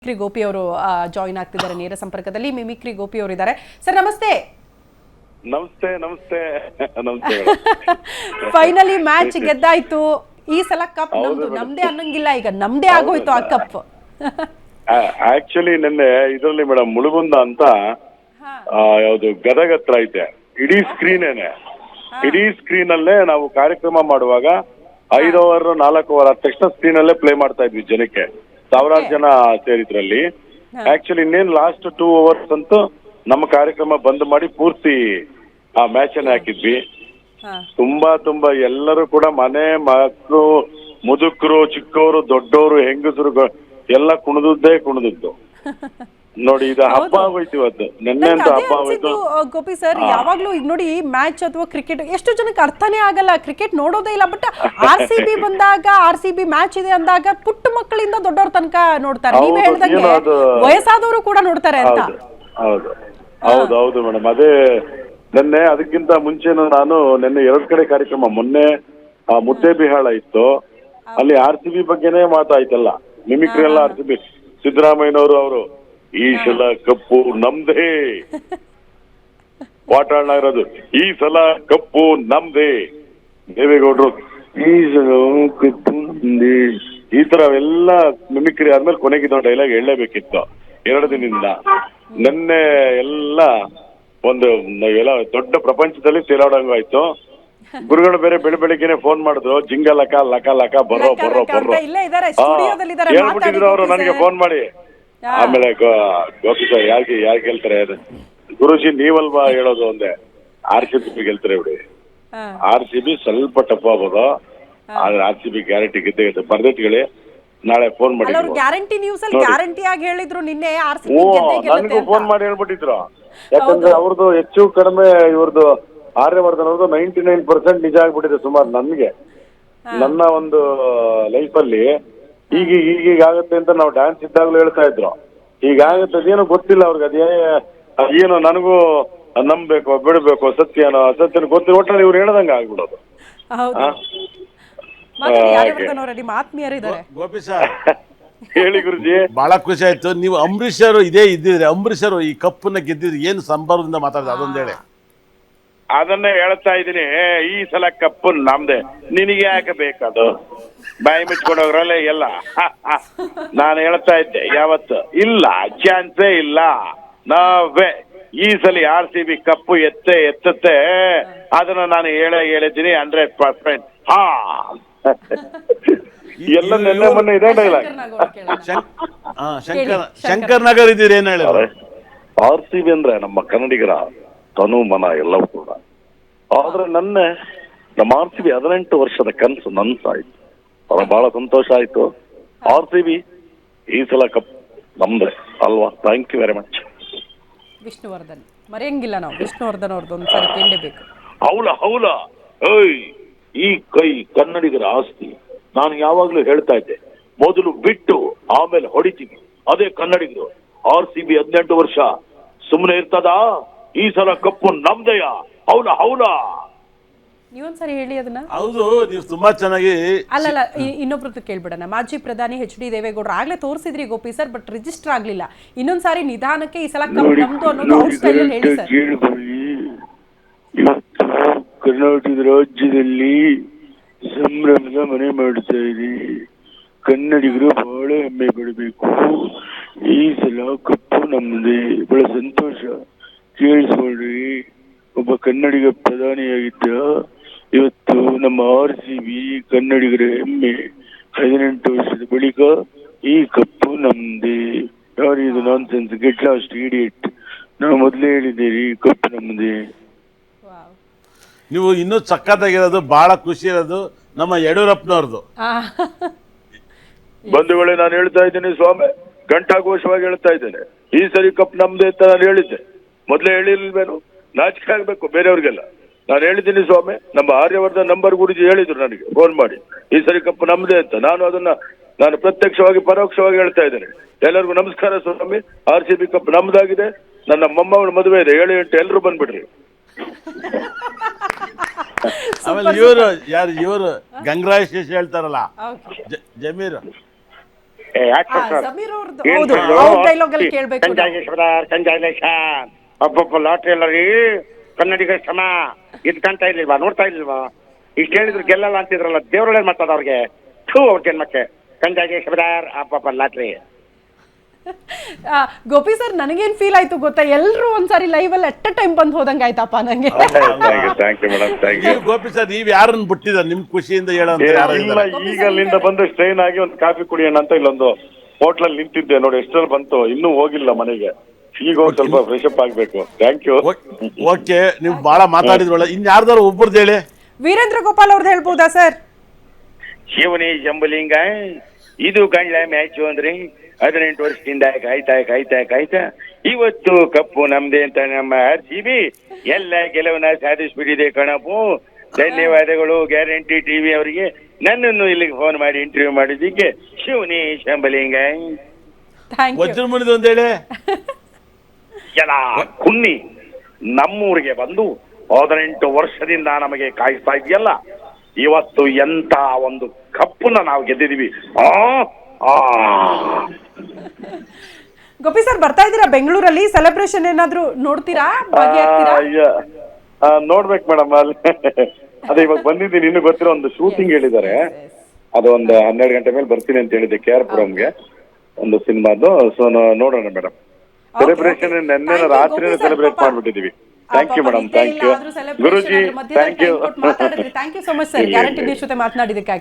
Mimicry Gopi ಅವರು join ಆಗ್ತಿದ್ದಾರೆ ನೇರ ಸಂಪರ್ಕದಲ್ಲಿ. ಮಿಮಿಕ್ರಿ ಗೋಪಿ ಅವರು ಇದ್ದಾರೆ. ಸರ್ ನಮಸ್ತೆ. ನಮಸ್ತೆ ನಮಸ್ತೆ ನಮಸ್ತೆ. ಫೈನಲಿ ಮ್ಯಾಚ್ ಗೆದ್ದಾಯ್ತು. ಈ ಸಲ ಕಪ್ ನಮ್ದು, ನಮ್ದೇ ಅನ್ನಂಗಿಲ್ಲ, ಈಗ ನಮ್ದೇ ಆಗೋಯ್ತು ಆ ಕಪ್. ಆಕ್ಚುಲಿ ನಿನ್ನೆ ಇದರಲ್ಲಿ ಮೇಡಮ್ ಮುಳುಗುಂದ ಅಂತ ಯಾವ್ದು ಗದಗ ಹತ್ರ ಐತೆ, ಇಡೀ ಸ್ಕ್ರೀನೇನೆ, ಇಡೀ ಸ್ಕ್ರೀನ್ ಅಲ್ಲೇ ನಾವು ಕಾರ್ಯಕ್ರಮ ಮಾಡುವಾಗ 5 ಓವರ್ 4 ಓವರ್ ಆದ ತಕ್ಷಣ ಸ್ಕ್ರೀನ್ ಅಲ್ಲೇ ಪ್ಲೇ ಮಾಡ್ತಾ ಇದ್ವಿ ಜನಕ್ಕೆ. ಸಾವಿರಾರು ಜನ ಸೇರಿದ್ರಲ್ಲಿ. ಆಕ್ಚುಲಿ ಇನ್ನೇನ್ ಲಾಸ್ಟ್ 2 ಓವರ್ಸ್ ಅಂತೂ ನಮ್ಮ ಕಾರ್ಯಕ್ರಮ ಬಂದ್ ಮಾಡಿ ಪೂರ್ತಿ ಆ ಮ್ಯಾಚ್ ಅನ್ನ ಹಾಕಿದ್ವಿ. ತುಂಬಾ ಎಲ್ಲರೂ ಕೂಡ ಮನೆ ಮಕ್ಕಳು, ಮುದುಕರು, ಚಿಕ್ಕವರು, ದೊಡ್ಡವರು, ಹೆಂಗಸರು ಎಲ್ಲ ಕುಣಿದದ್ದು ನೋಡಿ. ಇದು ಹಬ್ಬ ಆಗೋಯ್ತು ಇವತ್ತು, ನಿನ್ನೆ ಅಂತ ಹಬ್ಬ ಆಗೋಯ್ತು. ಗೋಪಿ ಸರ್, ಯಾವಾಗ್ಲೂ ಈಗ ನೋಡಿ ಮ್ಯಾಚ್ ಅಥವಾ ಕ್ರಿಕೆಟ್ ಎಷ್ಟು ಜನಕ್ಕೆ ಅರ್ಥನೇ ಆಗಲ್ಲ, ಕ್ರಿಕೆಟ್ ನೋಡೋದೇ ಇಲ್ಲ. ಬಟ್ RCB ಬಂದಾಗ, RCB ಮ್ಯಾಚ್ ಇದೆ ಅಂದಾಗ ಪುಟ್ಟ ಮಕ್ಕಳಿಂದ ದೊಡ್ಡವ್ರ ತನಕ ನೋಡ್ತಾರೆ. ನೀವೇ ಹೇಳ್ದಂಗೆ ವಯಸ್ಸಾದವರು ಕೂಡ ನೋಡ್ತಾರೆ ಅಂತ. ಹೌದು ಮೇಡಮ್. ಅದೇ ನಿನ್ನೆ ಅದಕ್ಕಿಂತ ಮುಂಚೆನೂ ನಾನು ನಿನ್ನೆ 2 ಕಡೆ ಕಾರ್ಯಕ್ರಮ, ಮೊನ್ನೆ ಮುದ್ದೇಬಿಹಾಳ ಇತ್ತು, ಅಲ್ಲಿ RCB ಬಗ್ಗೆನೇ ಮಾತಾಯ್ತಲ್ಲ, ಮಿಮಿಕ್ರಿ ಎಲ್ಲ RCB. ಸಿದ್ದರಾಮಯ್ಯನವರು ಅವರು ಈ ಸಲ ಕಪ್ಪು ನಮ್ದೇ, ವಾಟಾಳ್ ಇರೋದು ಈ ಸಲ ಕಪ್ಪು ನಮ್ದೇ, ದೇವೇಗೌಡರು ಈ ಸಲ ಕಪ್ಪು ನಮ್ದೇ, ಈ ತರ ಎಲ್ಲ ಮಿಮಿಕ್ರಿ ಆದ್ಮೇಲೆ ಕೊನೆಗಿದ್ದ ಡೈಲಾಗ್ ಹೇಳಲೇಬೇಕಿತ್ತು 2 ದಿನದಿಂದ. ನಿನ್ನೆ ಎಲ್ಲ ಒಂದು ಎಲ್ಲ ದೊಡ್ಡ ಪ್ರಪಂಚದಲ್ಲಿ ತೇಲಾಡಂಗಾಯ್ತು. ಗುರುಗಳು ಬೇರೆ ಬೆಳಿಗ್ಗೆನೆ ಫೋನ್ ಮಾಡಿದ್ರು, ಜಿಂಗ ಲಕ ಲಕ ಲಕ ಬರೋ ಹೇಳ್ಬಿಟ್ಟಿದ್ರು ಅವರು ನನಗೆ ಫೋನ್ ಮಾಡಿ. ಆಮೇಲೆ ಗೋಪಿ ಸರ್ ಯಾರಿಗೆ ಹೇಳ್ತಾರೆ, ಗುರುಜಿ ನೀವಲ್ವಾ ಹೇಳೋದು ಒಂದೇ, RCB ಗೆಲ್ತಾರೆ ಬಿಡಿ, RCB ಸ್ವಲ್ಪ ಟಫ್ ಆಗ್ಬೋದು, ಆದ್ರೆ RCB ಗ್ಯಾರಂಟಿ ಗೆದ್ದೆ ಬರ್ದಿಟ್ಕೊಳ್ಳಿ. ನಾಳೆ ಫೋನ್ ಮಾಡಿ ಗ್ಯಾರಂಟಿ ನ್ಯೂಸ್ ಅಲ್ಲಿ ಗ್ಯಾರಂಟಿ ಆಗಿ ಹೇಳಿದ್ರು ನಿನ್ನೆ. ನನಗೂ ಫೋನ್ ಮಾಡಿ ಹೇಳ್ಬಿಟ್ಟಿದ್ರು, ಯಾಕಂದ್ರೆ ಅವ್ರದ್ದು ಹೆಚ್ಚು ಕಡಿಮೆ, ಇವ್ರದ್ದು ಆರ್ಯವರ್ಧನ್ ಅವ್ರದ್ದು 99% ನಿಜ ಆಗ್ಬಿಟ್ಟಿದೆ ಸುಮಾರು. ನನ್ಗೆ ನನ್ನ ಒಂದು ಲೈಫ್ ಅಲ್ಲಿ ಈಗ ಆಗತ್ತೆ ಅಂತ ನಾವು ಡ್ಯಾನ್ಸ್ ಇದ್ದಾಗಲೂ ಹೇಳ್ತಾ ಇದ್ರು. ಹೀಗಾಗತ್ತೆ, ಅದೇನೋ ಗೊತ್ತಿಲ್ಲ ಅವ್ರಿಗೆ, ಅದೇನೋ ನನಗೂ ನಂಬಬೇಕು ಬಿಡಬೇಕು, ಸತ್ಯನೋ ಅಸತ್ಯನೋ ಗೊತ್ತಿಲ್ಲ, ಒಟ್ಟಲ್ಲಿ ಇವ್ರು ಹೇಳ್ದಂಗ ಆಗ್ಬಿಡೋದು. ಗೋಪಿ ಸರ್ ಹೇಳಿ ಗುರುಜಿ. ಬಹಳ ಖುಷಿ ಆಯ್ತು. ನೀವು ಅಂಬರೀಷ್ ಅವರು ಇದೇ ಇದ್ದಿದ್ರೆ, ಅಂಬರೀಷ್ ಅವರು ಈ ಕಪ್ಪನ್ನ ಗೆದ್ದಿದ್ರೆ ಏನು ಸಂಭ್ರಮದಿಂದ ಮಾತಾಡಿದ್ರೆ ಅದೊಂದು ಹೇಳಿ. ಅದನ್ನೇ ಹೇಳ್ತಾ ಇದ್ದೀನಿ, ಈ ಸಲ ಕಪ್ಪು ನಮ್ದೆ, ನಿನಗೆ ಯಾಕೆ ಬೇಕದು, ಬಾಯಿ ಮುಚ್ಕೊಂಡೋಗ್ರಲ್ಲೇ ಎಲ್ಲ. ನಾನು ಹೇಳ್ತಾ ಇದ್ದೆ ಯಾವತ್ತು, ಇಲ್ಲ ಚಾನ್ಸೇ ಇಲ್ಲ, ನಾವೇ ಈ ಸಲ RCB ಕಪ್ಪು ಎತ್ತುತ್ತೆ, ಅದನ್ನ ನಾನು ಹೇಳಿದ್ದೀನಿ 100%. ಎಲ್ಲ ನೆನ್ನೆ ಮೊನ್ನೆ ಇದೇ ಡೈಲಾಗ್. ಶಂಕರ್ ನಗರ್ ಇದ್ದೀರಿ ಏನ್ ಹೇಳಿ. RCB ಅಂದ್ರೆ ನಮ್ಮ ಕನ್ನಡಿಗರ ತನು ಮನ ಎಲ್ಲವೂ ಕೂಡ. ಆದ್ರೆ ನಮ್ಮ RCB 18 ವರ್ಷದ ಕನಸು ನನ್ಸಾಯ್ತು, ಬಹಳ ಸಂತೋಷ ಆಯ್ತು. RCB ಈ ಸಲ ಕಪ್ ನಮ್ದೆ ಅಲ್ವಾ. Thank you very much. Vishnuvardhan ಮರೆಯಂಗಿಲ್ಲ ನಾವು, ವಿಷ್ಣುವರ್ಧನ್ ಅವ್ರದ್ದು ಒಂದ್ಸರಿ ಕೇಳಲೇಬೇಕು. ಹೌಲ ಏಯ್, ಈ ಕೈ ಕನ್ನಡಿಗರ ಆಸ್ತಿ. ನಾನು ಯಾವಾಗ್ಲೂ ಹೇಳ್ತಾ ಇದ್ದೆ, ಮೊದಲು ಬಿಟ್ಟು ಆಮೇಲೆ ಹೊಡಿತೀವಿ, ಅದೇ ಕನ್ನಡಿಗರು. RCB 18 ವರ್ಷ ಸುಮ್ಮನೆ ಇರ್ತದಾ, ಈ ಸಲ ಕಪ್ಪು ನಮ್ದೆಯ. ಹೌಲ ನೀವೊಂದ್ಸರಿ ಹೇಳಿ ಅದನ್ನ. ಹೌದು, ನೀವು ತುಂಬಾ ಚೆನ್ನಾಗಿ. ಅಲ್ಲಲ್ಲ, ಇನ್ನೊಬ್ರದ್ದು ಕೇಳ್ಬಿಡೋಣ. ಮಾಜಿ ಪ್ರಧಾನಿ HD ದೇವೇಗೌಡರು ಆಗ್ಲೇ ತೋರಿಸಿದ್ರಿ ಗೋಪಿ ಸರ್, ಬಟ್ ರಿಜಿಸ್ಟರ್ ಆಗ್ಲಿಲ್ಲ. ಇನ್ನೊಂದ್ಸಾರಿ ನಿಧಾನಕ್ಕೆ ಈ ಸಲ ಕಪ್ ನಮ್ದು ಅನ್ನೋದು ಔಟ್ ಸ್ಟೈಲ್ ಅಲ್ಲಿ ಹೇಳಿ ಸರ್. ಇವತ್ತು ಕರ್ನಾಟಕ ರಾಜ್ಯದಲ್ಲಿ ಸಂಭ್ರಮದ ಮನೆ ಮಾಡ್ತಾ ಇದೆ, ಕನ್ನಡಿಗರು ಬಹಳ ಹೆಮ್ಮೆ ಪಡಬೇಕು. ಈ ಸಲ ಕಪ್ಪು ನಮ್ದೆ, ಬಹಳ ಸಂತೋಷ. ಕೇಳಿಸ್ಕೊಳ್ರಿ, ಒಬ್ಬ ಕನ್ನಡಿಗ ಪ್ರಧಾನಿಯಾಗಿದ್ದ, ಇವತ್ತು ನಮ್ಮ RCB ಕನ್ನಡಿಗರ ಹೆಮ್ಮೆ. 18 ವರ್ಷದ ಬಳಿಕ ಈ ಕಪ್ಪು ನಮ್ದೆ. ಯಾರಿದು ನಾನ್ ಸೆನ್ಸ್, ಗೆಟ್ ಲಾಸ್ಟ್ ಇಡಿಯಟ್. ನಾವು ಮೊದಲೇ ಹೇಳಿದ್ದೀರಿ ಕಪ್ಪು ನಮ್ದೆ. ನೀವು ಇನ್ನೂ ಸಕ್ಕತ್ತಾಗಿರೋದು, ಬಹಳ ಖುಷಿ ಇರೋದು ನಮ್ಮ ಯಡಿಯೂರಪ್ಪನವ್ರದ್ದು. ಬಂಧುಗಳೇ, ನಾನು ಹೇಳ್ತಾ ಇದ್ದೇನೆ ಸ್ವಾಮಿ, ಘಂಟಾಘೋಷವಾಗಿ ಹೇಳ್ತಾ ಇದ್ದೇನೆ, ಈ ಸರಿ ಕಪ್ ನಮ್ದೆ ಅಂತ ನಾನು ಹೇಳಿದ್ದೆ. ಮೊದಲೇ ಹೇಳಿಲ್ವೇನು, ನಾಚಿಕೆ ಆಗ್ಬೇಕು ಬೇರೆಯವ್ರಿಗೆಲ್ಲ. ನಾನು ಹೇಳಿದ್ದೀನಿ ಸ್ವಾಮಿ, ನಮ್ಮ ಆರ್ಯವರ್ಧನ್ ನಂಬರ್ ಗುರುಜಿ ಹೇಳಿದ್ರು ನನಗೆ ಫೋನ್ ಮಾಡಿ, ಈ ಸರಿ ಕಪ್ ನಮ್ದೆ ಅಂತ. ನಾನು ಪ್ರತ್ಯಕ್ಷವಾಗಿ ಪರೋಕ್ಷವಾಗಿ ಹೇಳ್ತಾ ಇದ್ದೇನೆ. ಎಲ್ಲರಿಗೂ ನಮಸ್ಕಾರ ಸ್ವಾಮಿ, RCB ಕಪ್ ನಮ್ದಾಗಿದೆ. ನನ್ನ ಮೊಮ್ಮಗಳ ಮದುವೆ ಇದೆ, 7 ಎಲ್ಲರೂ ಬಂದ್ಬಿಡ್ರಿ. ಆಮೇಲೆ ಇವರು ಗಂಗರಾಜ್ ಹೇಳ್ತಾರಲ್ಲ, ಜಮೀರ್ ಸಮೀರ್ ಅವ್ರದ್ದು ಹೌದು ಅವ್ರ ಡೈಲಾಗ್ ಅಲ್ಲಿ ಕೇಳ್ಬೇಕು ಒಬ್ಬೊಬ್ಬ ಲಾಟ್ರಿ ಎಲ್ಲ ರೀ ಕನ್ನಡಿಗರ ಶ್ರಮ ಇದು ಕಾಣ್ತಾ ಇರ್ಲಿಲ್ವಾ, ನೋಡ್ತಾ ಇರ್ಲಿಲ್ವಾ? ಇಷ್ಟು ಹೇಳಿದ್ರು ಗೆಲ್ಲಲ್ಲ ಅಂತಿದ್ರಲ್ಲ, ದೇವ್ರೊಳಗೆ ಮಾತಾಡ ಅವ್ರಿಗೆ, ಅವ್ರ ಜನ್ಮಕ್ಕೆ ಕಂಜಾಗೆ ಶಬದಾರ್ ಅಬ್ಬಬ್ಬ ಲಾಟ್ರಿ. ಗೋಪಿ ಸರ್, ನನಗೇನ್ ಫೀಲ್ ಆಯ್ತು ಗೊತ್ತಾ, ಎಲ್ರು ಒಂದ್ಸಾರಿ ಲೈವ್ ಅಲ್ಲಿ ಅಟ್ ಟೈಮ್ ಬಂದ್ ಹೋದಂಗ ಆಯ್ತಪ್ಪ ನಂಗೆ. Thank you madam, thank you. Gopi sir, ನೀವ್ ಯಾರನ್ನ ಬಿಟ್ಟಿದ ನಿಮ್ ಖುಷಿಯಿಂದ ಹೇಳೋ ಇಲ್ಲ, ಈಗ ಅಲ್ಲಿಂದ ಬಂದು ಸ್ಟ್ರೈನ್ ಆಗಿ ಒಂದು ಕಾಫಿ ಕುಡಿಯೋಣ ಅಂತ ಇಲ್ಲೊಂದು ಹೋಟ್ಲಲ್ಲಿ ನಿಂತಿದ್ದೆ ನೋಡಿ, ಎಷ್ಟರಲ್ಲಿ ಬಂತು, ಇನ್ನೂ ಹೋಗಿಲ್ಲ ಮನೆಗೆ, ಈಗ ಹೋಗಿ ಸ್ವಲ್ಪ ಫ್ರೆಶ್ ಅಪ್ ಆಗ್ಬೇಕು. Thank you. ಓಕೆ, ನೀವು ಬಹಳ ಮಾತಾಡಿದ್ರಲ್ಲ, ಇನ್ ಯಾರ್ದಾರು ಒಬ್ಬರದ್ದು ಹೇಳಿ. ವೀರೇಂದ್ರ ಗೋಪಾಲ್ ಅವ್ರದ್ದು ಹೇಳ್ಬೋದಾ ಸರ್? ಶಿವನೇ ಜಂಬಲಿಂಗ, ಇದು ಗಂಡ್ಲ ಮ್ಯಾಚು ಅಂದ್ರೆ 18 ವರ್ಷದಿಂದ ಕಾಯ್ತಾ ಇವತ್ತು ಕಪ್ಪು ನಮ್ದೆ ಅಂತ ನಮ್ಮ RCB ಎಲ್ಲ ಗೆಲುವನ್ನ ಸಾಧಿಸ್ಬಿಟ್ಟಿದೆ ಕಣಪ್ಪು. ಧನ್ಯವಾದಗಳು ಗ್ಯಾರಂಟಿ ಟಿವಿ ಅವರಿಗೆ, ನನ್ನನ್ನು ಇಲ್ಲಿಗೆ ಫೋನ್ ಮಾಡಿ ಇಂಟರ್ವ್ಯೂ ಮಾಡಿದ್ದಕ್ಕೆ. ಶಿವನೇ ಶಂಬಲಿಂಗ. ವಜ್ರಮುನಿದು ಒಂದು ಹೇಳಿ. ಎಲ್ಲ ಕುನ್ನಿ ನಮ್ಮೂರಿಗೆ ಬಂದು 18 ವರ್ಷದಿಂದ ನಮಗೆ ಕಾಯಿಸ್ತಾ ಇದೆಯಲ್ಲ, ಇವತ್ತು ಎಂತ ಒಂದು ಕಪ್ಪನ್ನ ನಾವು ಗೆದ್ದಿದೀವಿ. ಗೋಪಿ ಸರ್, ಬರ್ತಾ ಇದ್ದೀರಾ ಬೆಂಗಳೂರಲ್ಲಿ? ಸೆಲೆಬ್ರೇಷನ್ ಏನಾದ್ರು ನೋಡ್ತೀರಾ, ಭಾಗಿಯಾಗ್ತೀರಾ? ನೋಡ್ಬೇಕು ಮೇಡಮ್, ಅಲ್ಲಿ ಅದೇ ಇವಾಗ ಬಂದಿದ್ದೀನಿ, ಇನ್ನು ಗೊತ್ತಿರೋ ಒಂದು ಶೂಟಿಂಗ್ ಹೇಳಿದ್ದಾರೆ, ಅದು ಒಂದು 12 ಗಂಟೆ ಮೇಲೆ ಬರ್ತೀನಿ ಅಂತ ಹೇಳಿದ್ದೆ KR ಪುರಂಗೆ, ಒಂದು ಸಿನಿಮಾದು. ಸೊ ನೋಡೋಣ ಮೇಡಮ್. ಸೆಲೆಬ್ರೇಷನ್ ನೆನ್ನೆ ರಾತ್ರಿ ಸೆಲೆಬ್ರೇಟ್ ಮಾಡ್ಬಿಟ್ಟಿದೀವಿ. Thank you madam, thank you Guruji, thank you. Thank you so much sir, guarantee news ಜೊತೆ ಮಾತನಾಡಿದಕ್ಕಾಗಿ.